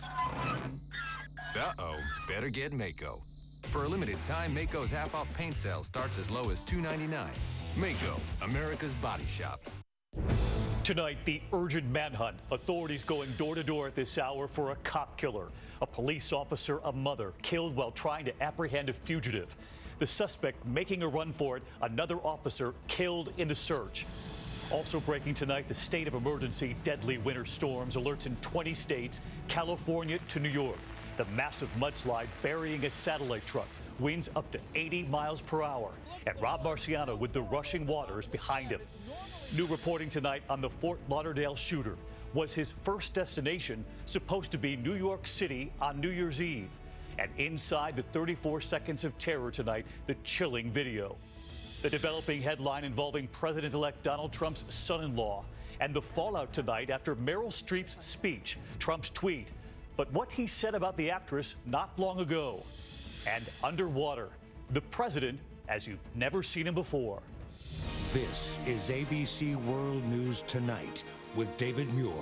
Uh-oh, better get Mako. For a limited time, Mako's half-off paint sale starts as low as $2.99. Mako, America's Body Shop. Tonight, the urgent manhunt. Authorities going door to door at this hour for a cop killer. A police officer, a mother, killed while trying to apprehend a fugitive. The suspect making a run for it, another officer killed in the search. Also breaking tonight, the state of emergency, deadly winter storms, alerts in 20 states, California to New York. The massive mudslide burying a satellite truck, winds up to 80 miles per hour. And Rob Marciano with the rushing waters behind him. New reporting tonight on the Fort Lauderdale shooter. Was his first destination supposed to be New York City on New Year's Eve? And inside the 34 seconds of terror tonight, the chilling video. The developing headline involving President-elect Donald Trump's son-in-law. And the fallout tonight after Meryl Streep's speech, Trump's tweet. But what he said about the actress not long ago. And underwater, the president as you've never seen him before. This is ABC World News Tonight with David Muir.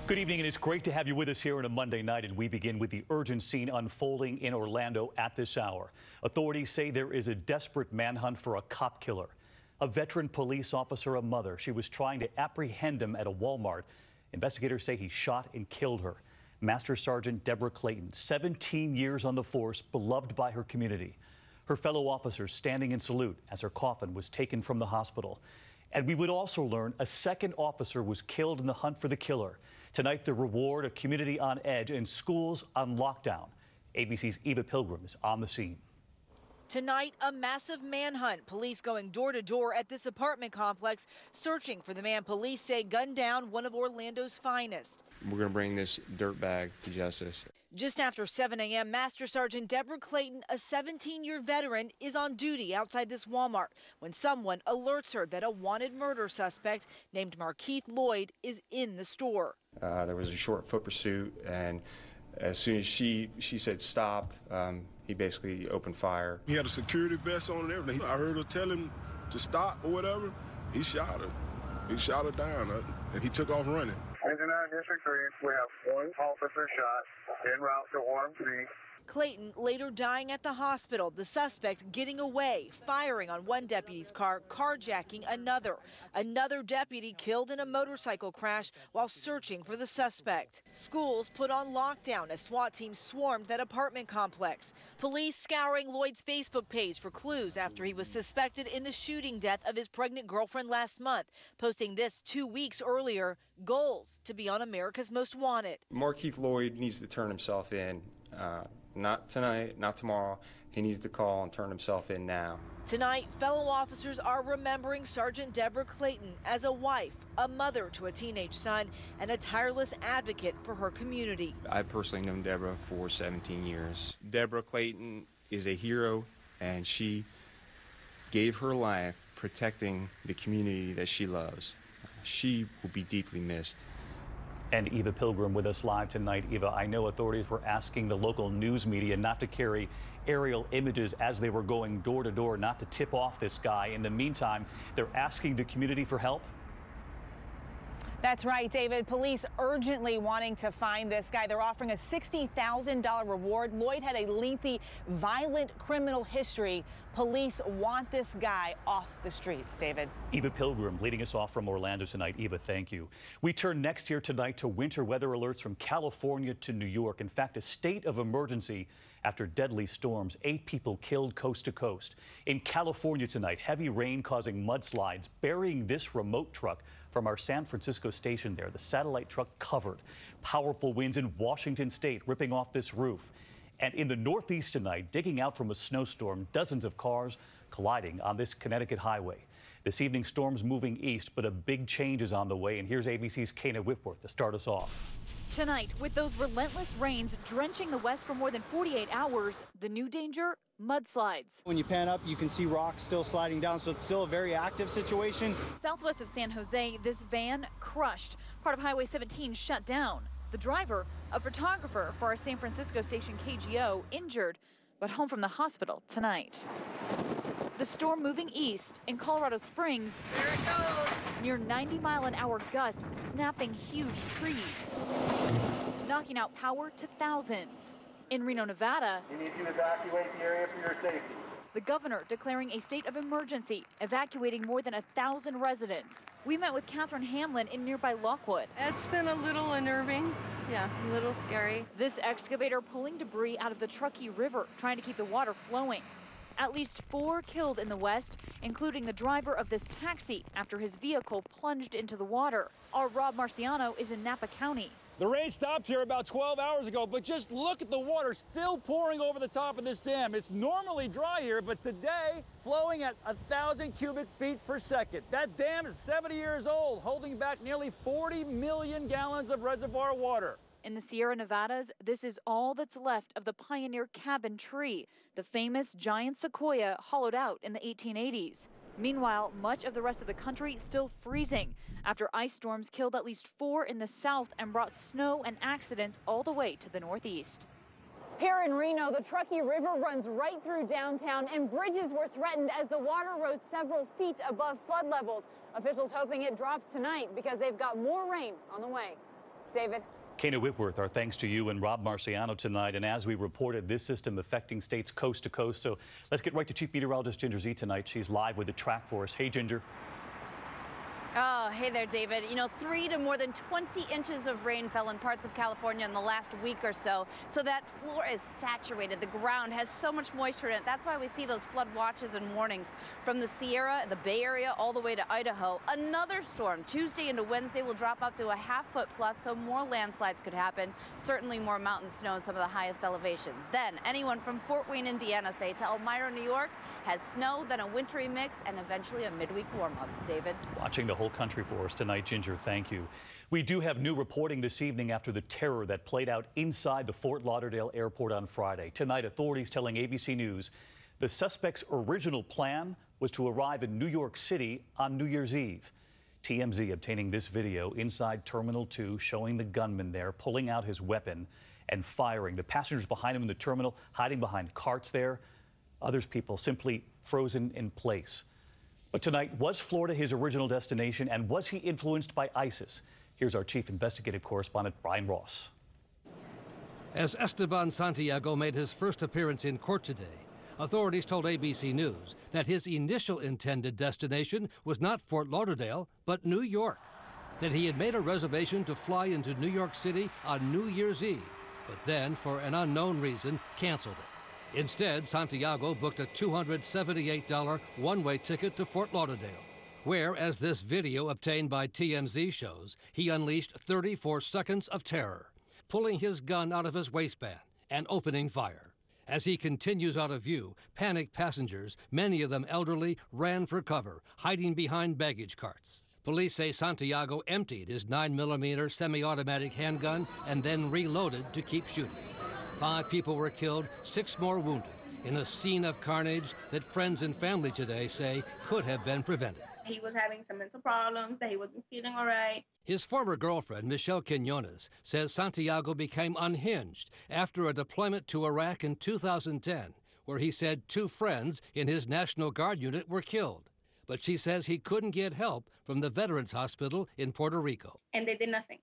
Good evening, and it's great to have you with us here on a Monday night, and we begin with the urgent scene unfolding in Orlando at this hour. Authorities say there is a desperate manhunt for a cop killer. A veteran police officer, a mother. She was trying to apprehend him at a Walmart. Investigators say he shot and killed her. Master Sergeant Deborah Clayton, 17 years on the force, beloved by her community. Her fellow officers standing in salute as her coffin was taken from the hospital. And we would also learn a second officer was killed in the hunt for the killer. Tonight, the reward, a community on edge and schools on lockdown. ABC's Eva Pilgrim is on the scene. Tonight, a massive manhunt. Police going door to door at this apartment complex, searching for the man police say gunned down one of Orlando's finest. We're going to bring this dirtbag to justice. Just after 7 a.m., Master Sergeant Deborah Clayton, a 17-year veteran, is on duty outside this Walmart when someone alerts her that a wanted murder suspect named Markeith Lloyd is in the store. There was a short foot pursuit, and as soon as she said stop, he basically opened fire. He had a security vest on and everything. I heard her tell him to stop or whatever. He shot her. He shot her down, and he took off running. In 9 District 3, we have one officer shot en route to Orem City. Clayton later dying at the hospital, the suspect getting away, firing on one deputy's car, carjacking another. Another deputy killed in a motorcycle crash while searching for the suspect. Schools put on lockdown as SWAT teams swarmed that apartment complex. Police scouring Lloyd's Facebook page for clues after he was suspected in the shooting death of his pregnant girlfriend last month, posting this 2 weeks earlier, goals to be on America's Most Wanted. Markeith Lloyd needs to turn himself in. Not tonight, not tomorrow. He needs to call and turn himself in now. Tonight, fellow officers are remembering Sergeant Deborah Clayton as a wife, a mother to a teenage son, and a tireless advocate for her community. I've personally known Deborah for 17 years. Deborah Clayton is a hero, and she gave her life protecting the community that she loves. She will be deeply missed. And Eva Pilgrim with us live tonight. Eva, I know authorities were asking the local news media not to carry aerial images as they were going door to door, not to tip off this guy. In the meantime, they're asking the community for help. That's right, David. Police urgently wanting to find this guy. They're offering a $60,000 reward. Lloyd had a lengthy, violent criminal history. Police want this guy off the streets, David. Eva Pilgrim leading us off from Orlando tonight. Eva, thank you. We turn next here tonight to winter weather alerts from California to New York. In fact, a state of emergency after deadly storms. 8 people killed coast to coast. In California tonight, heavy rain causing mudslides, burying this remote truck from our San Francisco station there. The satellite truck covered. Powerful winds in Washington state ripping off this roof. And in the Northeast tonight, digging out from a snowstorm, dozens of cars colliding on this Connecticut highway. This evening, storms moving east, but a big change is on the way. And here's ABC's Kana Whitworth to start us off. Tonight, with those relentless rains drenching the west for more than 48 hours, the new danger, mudslides. When you pan up, you can see rocks still sliding down, so it's still a very active situation. Southwest of San Jose, this van crushed. Part of Highway 17 shut down. The driver, a photographer for our San Francisco station KGO, injured, but home from the hospital tonight. The storm moving east in Colorado Springs. There it goes. Near 90-mile-an-hour gusts snapping huge trees. knocking out power to thousands. In Reno, Nevada, you need to evacuate the area for your safety. The governor declaring a state of emergency, evacuating more than 1,000 residents. We met with Catherine Hamlin in nearby Lockwood. It's been a little unnerving. Yeah, a little scary. This excavator pulling debris out of the Truckee River, trying to keep the water flowing. At least 4 killed in the west, including the driver of this taxi after his vehicle plunged into the water. Our Rob Marciano is in Napa County. The rain stopped here about 12 hours ago, but just look at the water still pouring over the top of this dam. It's normally dry here, but today flowing at 1,000 cubic feet per second. That dam is 70 years old, holding back nearly 40 million gallons of reservoir water. In the Sierra Nevadas, this is all that's left of the pioneer cabin tree, the famous giant sequoia hollowed out in the 1880s. Meanwhile, much of the rest of the country still freezing after ice storms killed at least 4 in the south and brought snow and accidents all the way to the northeast. Here in Reno, the Truckee River runs right through downtown, and bridges were threatened as the water rose several feet above flood levels. Officials hoping it drops tonight because they've got more rain on the way. David. Kana Whitworth, our thanks to you and Rob Marciano tonight. And as we reported, this system affecting states coast to coast. So let's get right to Chief Meteorologist Ginger Z tonight. She's live with the track for us. Hey, Ginger. Oh, hey there, David. You know, 3 to more than 20 inches of rain fell in parts of California in the last week or so. So that floor is saturated. The ground has so much moisture in it. That's why we see those flood watches and warnings from the Sierra, the Bay Area, all the way to Idaho. Another storm Tuesday into Wednesday will drop up to a ½ foot plus, so more landslides could happen. Certainly more mountain snow in some of the highest elevations. Then anyone from Fort Wayne, Indiana, say, to Elmira, New York, has snow, then a wintry mix, and eventually a midweek warm-up. David. Watching the whole country for us tonight, Ginger. Thank you. We do have new reporting this evening after the terror that played out inside the Fort Lauderdale airport on Friday. Tonight, authorities telling ABC News the suspect's original plan was to arrive in New York City on New Year's Eve. TMZ obtaining this video inside Terminal 2 showing the gunman there pulling out his weapon and firing. The passengers behind him in the terminal hiding behind carts there. Others people simply frozen in place. But tonight, was Florida his original destination, and was he influenced by ISIS? Here's our chief investigative correspondent, Brian Ross. As Esteban Santiago made his first appearance in court today, authorities told ABC News that his initial intended destination was not Fort Lauderdale, but New York. That he had made a reservation to fly into New York City on New Year's Eve, but then, for an unknown reason, canceled it. Instead, Santiago booked a $278 one-way ticket to Fort Lauderdale, where, as this video obtained by TMZ shows, he unleashed 34 seconds of terror, pulling his gun out of his waistband and opening fire. As he continues out of view, panicked passengers, many of them elderly, ran for cover, hiding behind baggage carts. Police say Santiago emptied his 9mm semi-automatic handgun and then reloaded to keep shooting. 5 people were killed, 6 more wounded, in a scene of carnage that friends and family today say could have been prevented. He was having some mental problems, that he wasn't feeling all right. His former girlfriend, Michelle Quinones, says Santiago became unhinged after a deployment to Iraq in 2010, where he said 2 friends in his National Guard unit were killed. But she says he couldn't get help from the Veterans Hospital in Puerto Rico. And they did nothing.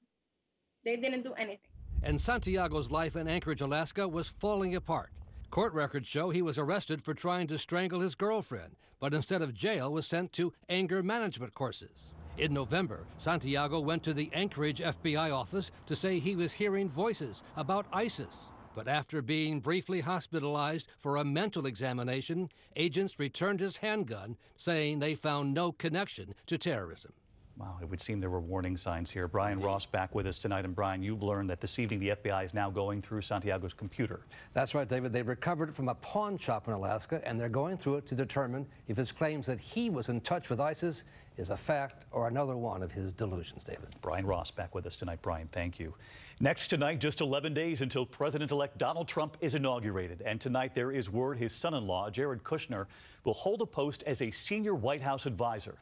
They didn't do anything. And Santiago's life in Anchorage, Alaska was falling apart. Court records show he was arrested for trying to strangle his girlfriend, but instead of jail was sent to anger management courses. In November, Santiago went to the Anchorage FBI office to say he was hearing voices about ISIS. But after being briefly hospitalized for a mental examination, agents returned his handgun, saying they found no connection to terrorism. Wow, it would seem there were warning signs here. Brian Ross back with us tonight. And Brian, you've learned that this evening the FBI is now going through Santiago's computer. That's right, David. They recovered it from a pawn shop in Alaska, and they're going through it to determine if his claims that he was in touch with ISIS is a fact or another one of his delusions, David. Brian Ross back with us tonight. Brian, thank you. Next tonight, just 11 days until President-elect Donald Trump is inaugurated. And tonight there is word his son-in-law, Jared Kushner, will hold a post as a senior White House advisor.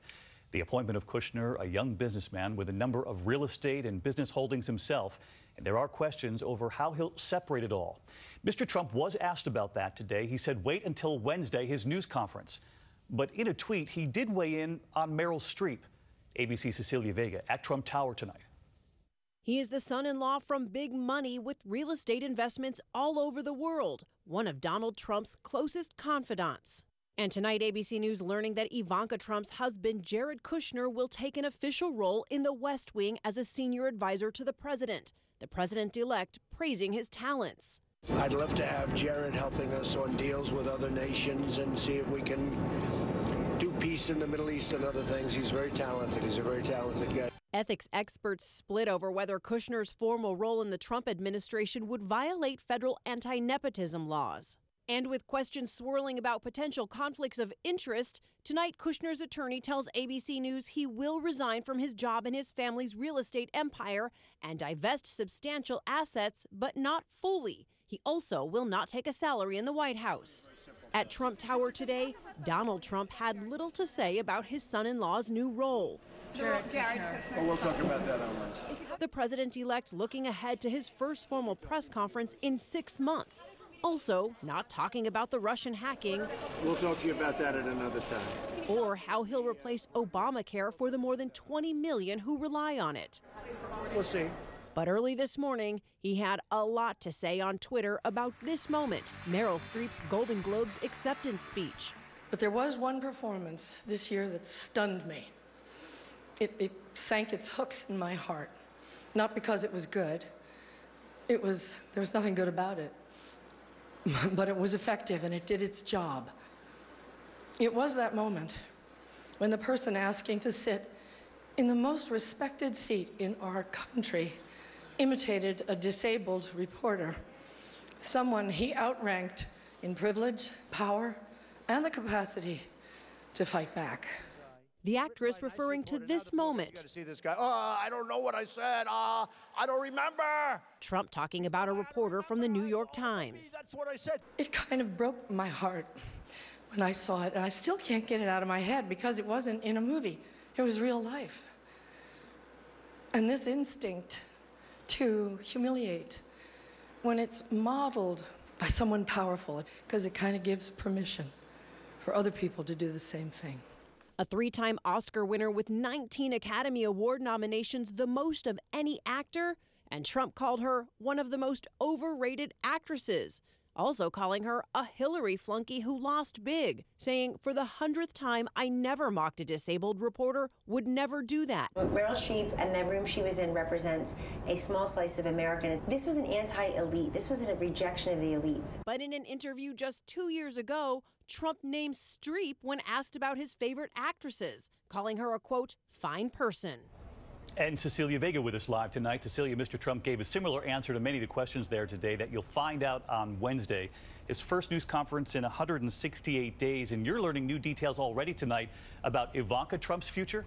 The appointment of Kushner, a young businessman with a number of real estate and business holdings himself, and there are questions over how he'll separate it all. Mr. Trump was asked about that today. He said wait until Wednesday, his news conference. But in a tweet, he did weigh in on Meryl Streep. ABC's Cecilia Vega at Trump Tower tonight. He is the son-in-law from big money with real estate investments all over the world, one of Donald Trump's closest confidants. And tonight, ABC News learning that Ivanka Trump's husband, Jared Kushner, will take an official role in the West Wing as a senior advisor to the president. The president-elect praising his talents. I'd love to have Jared helping us on deals with other nations and see if we can do peace in the Middle East and other things. He's very talented. He's a very talented guy. Ethics experts split over whether Kushner's formal role in the Trump administration would violate federal anti-nepotism laws. And with questions swirling about potential conflicts of interest, tonight Kushner's attorney tells ABC News he will resign from his job in his family's real estate empire and divest substantial assets, but not fully. He also will not take a salary in the White House. At Trump Tower today, Donald Trump had little to say about his son-in-law's new role. Well, we'll talk about that on Wednesday. The president-elect looking ahead to his first formal press conference in 6 months. Also, not talking about the Russian hacking. We'll talk to you about that at another time. Or how he'll replace Obamacare for the more than 20 million who rely on it. We'll see. But early this morning, he had a lot to say on Twitter about this moment, Meryl Streep's Golden Globes acceptance speech. But there was one performance this year that stunned me. It sank its hooks in my heart. Not because it was good. There was nothing good about it. But it was effective and it did its job. It was that moment when the person asking to sit in the most respected seat in our country imitated a disabled reporter, someone he outranked in privilege, power, and the capacity to fight back. The actress referring to this moment. To see this guy. I don't know what I said. I don't remember. Trump talking about a reporter from the New York Times. That's what I said. It kind of broke my heart when I saw it, and I still can't get it out of my head because it wasn't in a movie. It was real life. And this instinct to humiliate, when it's modeled by someone powerful, because it kind of gives permission for other people to do the same thing. A 3-time Oscar winner with 19 Academy Award nominations, the most of any actor, and Trump called her one of the most overrated actresses, also calling her a Hillary flunky who lost big, saying, for the 100th time, I never mocked a disabled reporter, would never do that. Meryl Streep and the room she was in represents a small slice of America. This was an anti-elite. This was a rejection of the elites. But in an interview just 2 years ago, Trump named Streep when asked about his favorite actresses, calling her a, quote, fine person. And Cecilia Vega with us live tonight. Cecilia, Mr. Trump gave a similar answer to many of the questions there today that you'll find out on Wednesday. His first news conference in 168 days, and you're learning new details already tonight about Ivanka Trump's future.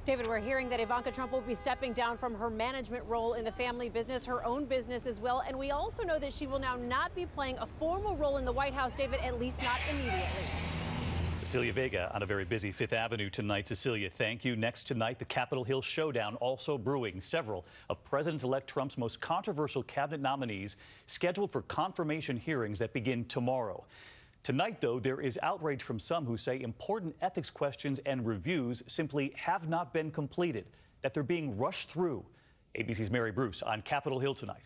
David, we're hearing that Ivanka Trump will be stepping down from her management role in the family business, her own business as well. And we also know that she will now not be playing a formal role in the White House, David, at least not immediately. Cecilia Vega on a very busy Fifth Avenue tonight. Cecilia, thank you. Next tonight, the Capitol Hill showdown also brewing. Several of President-elect Trump's most controversial cabinet nominees scheduled for confirmation hearings that begin tomorrow. Tonight, though, there is outrage from some who say important ethics questions and reviews simply have not been completed, that they're being rushed through. ABC's Mary Bruce on Capitol Hill tonight.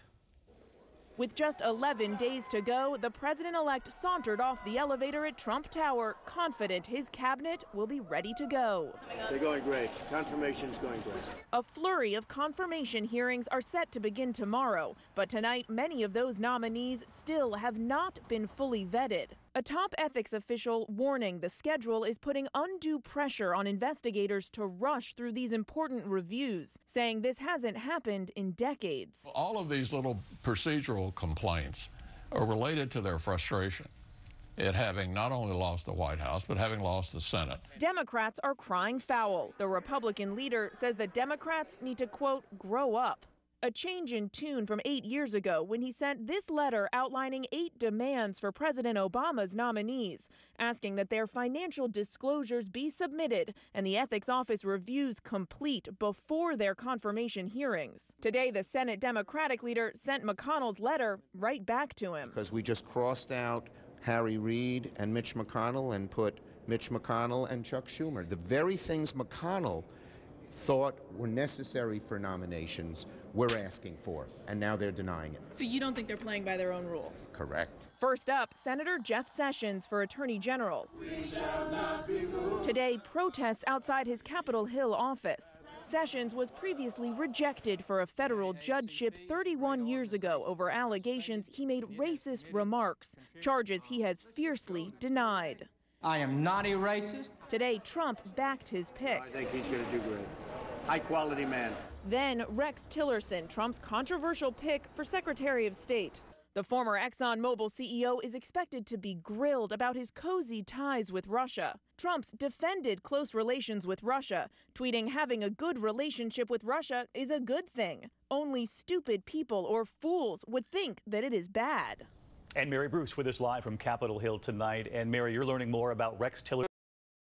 With just 11 days to go, the president-elect sauntered off the elevator at Trump Tower, confident his cabinet will be ready to go. They're going great. Confirmation's going great. A flurry of confirmation hearings are set to begin tomorrow, but tonight many of those nominees still have not been fully vetted. A top ethics official warning the schedule is putting undue pressure on investigators to rush through these important reviews, saying this hasn't happened in decades. All of these little procedural complaints are related to their frustration at having not only lost the White House, but having lost the Senate. Democrats are crying foul. The Republican leader says the Democrats need to, quote, grow up. A change in tune from 8 years ago when he sent this letter outlining 8 demands for President Obama's nominees, asking that their financial disclosures be submitted and the ethics office reviews complete before their confirmation hearings. Today, the Senate Democratic leader sent McConnell's letter right back to him. Because we just crossed out Harry Reid and Mitch McConnell and put Mitch McConnell and Chuck Schumer. The very things McConnell thought were necessary for nominations, we're asking for, and now they're denying it. So you don't think they're playing by their own rules? Correct. First up, Senator Jeff Sessions for Attorney General. Today, protests outside his Capitol Hill office. Sessions was previously rejected for a federal judgeship 31 years ago over allegations he made racist remarks, charges he has fiercely denied. I am not a racist. Today, Trump backed his pick. I think he's going to do great. High-quality man. Then Rex Tillerson, Trump's controversial pick for Secretary of State. The former ExxonMobil CEO is expected to be grilled about his cozy ties with Russia. Trump's defended close relations with Russia, tweeting having a good relationship with Russia is a good thing. Only stupid people or fools would think that it is bad. And Mary Bruce with us live from Capitol Hill tonight. And Mary, you're learning more about Rex Tillerson.